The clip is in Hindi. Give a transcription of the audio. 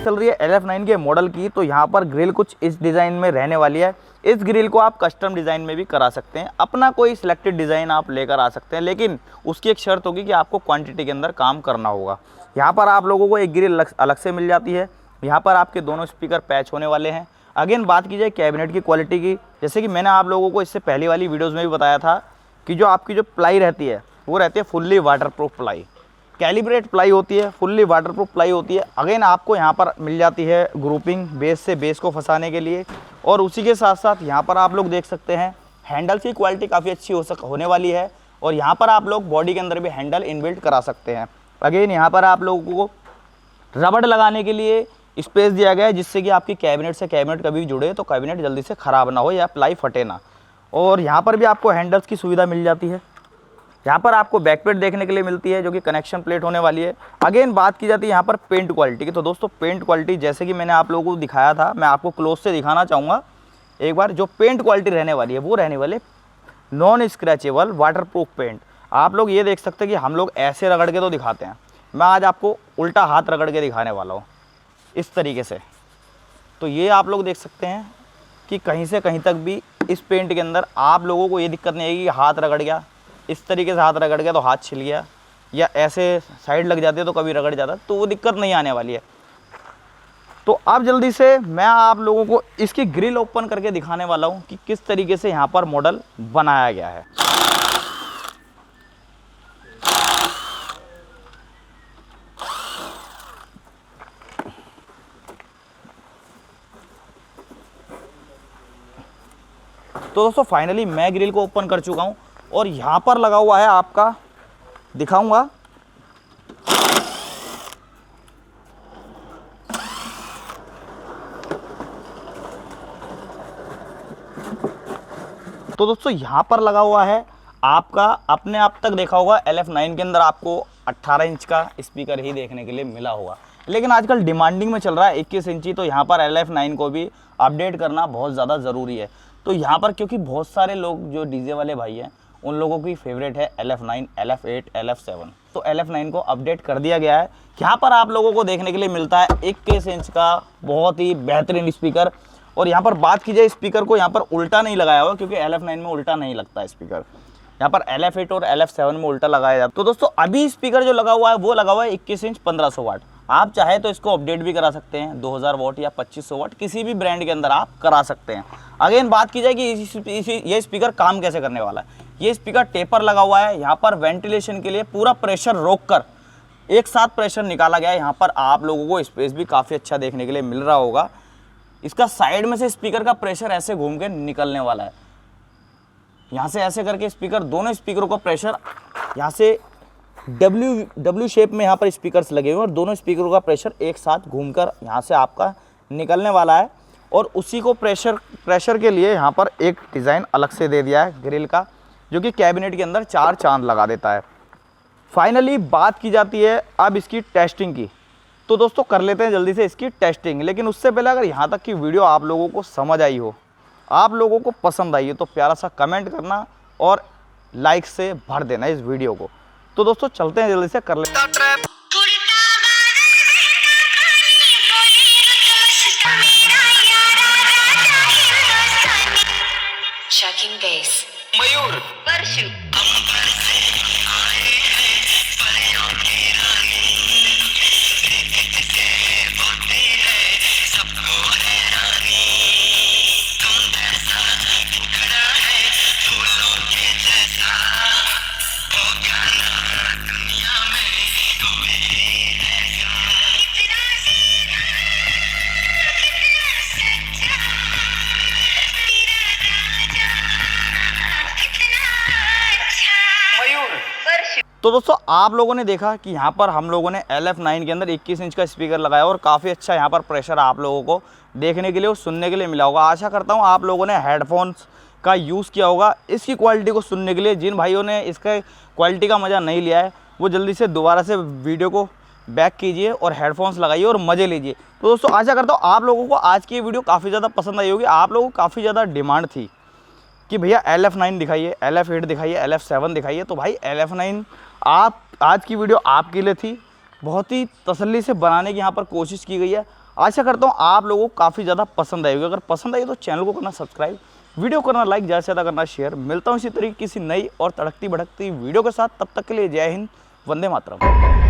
चल रही है LF9 के मॉडल की, तो यहाँ पर ग्रिल कुछ इस डिज़ाइन में रहने वाली है। इस ग्रिल को आप कस्टम डिज़ाइन में भी करा सकते हैं, अपना कोई सिलेक्टेड डिज़ाइन आप लेकर आ सकते हैं, लेकिन उसकी एक शर्त होगी कि आपको क्वांटिटी के अंदर काम करना होगा। यहाँ पर आप लोगों को एक ग्रिल अलग से मिल जाती है। यहाँ पर आपके दोनों स्पीकर पैच होने वाले हैं। अगेन बात की जाए कैबिनेट की क्वालिटी की, जैसे कि मैंने आप लोगों को इससे पहली वाली वीडियोज़ में भी बताया था कि जो आपकी जो प्लाई रहती है वो रहती है fully waterproof ply, calibrate ply होती है, फुल्ली वाटरप्रूफ प्लाई होती है। अगेन आपको यहाँ पर मिल जाती है ग्रुपिंग बेस से बेस को फंसाने के लिए, और उसी के साथ साथ यहाँ पर आप लोग देख सकते हैं हैंडल्स की क्वालिटी काफ़ी अच्छी होने वाली है, और यहाँ पर आप लोग बॉडी के अंदर भी हैंडल इनबिल्ट करा सकते हैं। अगेन यहाँ पर आप लोगों को रबड़ लगाने के लिए स्पेस दिया गया है, जिससे कि आपकी कैबिनेट से कैबिनेट कभी भी जुड़े तो कैबिनेट जल्दी से ख़राब ना हो या प्लाई फटे ना। और यहाँ पर भी आपको हैंडल्स की सुविधा मिल जाती है। यहाँ पर आपको बैक प्लेट देखने के लिए मिलती है जो कि कनेक्शन प्लेट होने वाली है। अगेन बात की जाती है यहाँ पर पेंट क्वालिटी की, तो दोस्तों पेंट क्वालिटी जैसे कि मैंने आप लोगों को दिखाया था, मैं आपको क्लोज से दिखाना चाहूँगा एक बार। जो पेंट क्वालिटी रहने वाली है वो रहने वाले नॉन स्क्रैचेबल वाटरप्रूफ पेंट। आप लोग ये देख सकते हैं कि हम लोग ऐसे रगड़ के तो दिखाते हैं, मैं आज आपको उल्टा हाथ रगड़ के दिखाने वाला हूँ इस तरीके से। तो ये आप लोग देख सकते हैं कि कहीं से कहीं तक भी इस पेंट के अंदर आप लोगों को ये दिक्कत नहीं आएगी कि हाथ रगड़ गया, इस तरीके से हाथ रगड़ गया तो हाथ छिल गया, या ऐसे साइड लग जाती है तो कभी रगड़ जाता, तो वो दिक्कत नहीं आने वाली है। तो अब जल्दी से मैं आप लोगों को इसकी ग्रिल ओपन करके दिखाने वाला हूँ कि किस तरीके से यहाँ पर मॉडल बनाया गया है। तो दोस्तों फाइनली मैं ग्रिल को ओपन कर चुका हूं, और यहां पर लगा हुआ है आपका, दिखाऊंगा। तो दोस्तों यहां पर लगा हुआ है आपका, अपने आप तक देखा होगा LF9 के अंदर आपको 18 इंच का स्पीकर ही देखने के लिए मिला होगा, लेकिन आजकल डिमांडिंग में चल रहा है 21 इंची। तो यहाँ पर LF9 को भी अपडेट करना बहुत ज़्यादा ज़रूरी है। तो यहाँ पर क्योंकि बहुत सारे लोग जो डीजे वाले भाई हैं उन लोगों की फेवरेट है LF9, LF8, LF7, तो LF9 को अपडेट कर दिया गया है। यहाँ पर आप लोगों को देखने के लिए मिलता है 21 इंच का बहुत ही बेहतरीन स्पीकर। और यहाँ पर बात की जाए स्पीकर को, यहाँ पर उल्टा नहीं लगाया हुआ, क्योंकि LF9 में उल्टा नहीं लगता है स्पीकर, यहाँ पर LF8 और LF7 में उल्टा लगाया जाता है। तो दोस्तों अभी स्पीकर जो लगा हुआ है वो लगा हुआ है 21 इंच 1500 वाट। आप चाहे तो इसको अपडेट भी करा सकते हैं 2000 वाट या 2500 वाट, किसी भी ब्रांड के अंदर आप करा सकते हैं। अगेन बात की जाए कि ये स्पीकर काम कैसे करने वाला है। ये स्पीकर टेपर लगा हुआ है, यहाँ पर वेंटिलेशन के लिए पूरा प्रेशर रोककर एक साथ प्रेशर निकाला गया है। यहाँ पर आप लोगों को स्पेस भी काफ़ी अच्छा देखने के लिए मिल रहा होगा। इसका साइड में से स्पीकर का प्रेशर ऐसे घूम के निकलने वाला है, यहाँ से ऐसे करके स्पीकर, दोनों स्पीकरों का प्रेशर यहाँ से डब्ल्यू शेप में यहाँ पर स्पीकर्स लगे हुए हैं, और दोनों स्पीकरों का प्रेशर एक साथ घूमकर यहाँ से आपका निकलने वाला है। और उसी को प्रेशर के लिए यहाँ पर एक डिज़ाइन अलग से दे दिया है ग्रिल का, जो कि कैबिनेट के अंदर 4 चांद लगा देता है। फाइनली बात की जाती है अब इसकी टेस्टिंग की, तो दोस्तों कर लेते हैं जल्दी से इसकी टेस्टिंग। लेकिन उससे पहले अगर यहाँ तक की वीडियो आप लोगों को समझ आई हो, आप लोगों को पसंद आई हो, तो प्यारा सा कमेंट करना और लाइक से भर देना इस वीडियो को। तो दोस्तों चलते हैं जल्दी से कर लेते हैं। मयूर परशु तो दोस्तों आप लोगों ने देखा कि यहाँ पर हम लोगों ने LF9 के अंदर 21 इंच का स्पीकर लगाया, और काफ़ी अच्छा यहाँ पर प्रेशर आप लोगों को देखने के लिए और सुनने के लिए मिला होगा। आशा करता हूँ आप लोगों ने हेडफोन्स का यूज़ किया होगा इसकी क्वालिटी को सुनने के लिए। जिन भाइयों ने इसके क्वालिटी का मज़ा नहीं लिया है वो जल्दी से दोबारा से वीडियो को बैक कीजिए और हेडफोन्स लगाइए और मज़े लीजिए। तो दोस्तों आशा करता हूँ आप लोगों को आज की ये वीडियो काफ़ी ज़्यादा पसंद आई होगी। आप लोगों को काफ़ी ज़्यादा डिमांड थी कि भैया LF9 दिखाइए, LF8 दिखाइए, LF7 दिखाइए। तो भाई LF9 आप आज की वीडियो आपके लिए थी, बहुत ही तसल्ली से बनाने की यहाँ पर कोशिश की गई है। आशा करता हूँ आप लोगों को काफ़ी ज़्यादा पसंद आएगी। अगर पसंद आई तो चैनल को करना सब्सक्राइब, वीडियो करना लाइक, ज़्यादा से ज़्यादा करना शेयर। मिलता हूँ इसी तरीके किसी नई और तड़कती भड़कती वीडियो के साथ। तब तक के लिए जय हिंद, वंदे मातरम।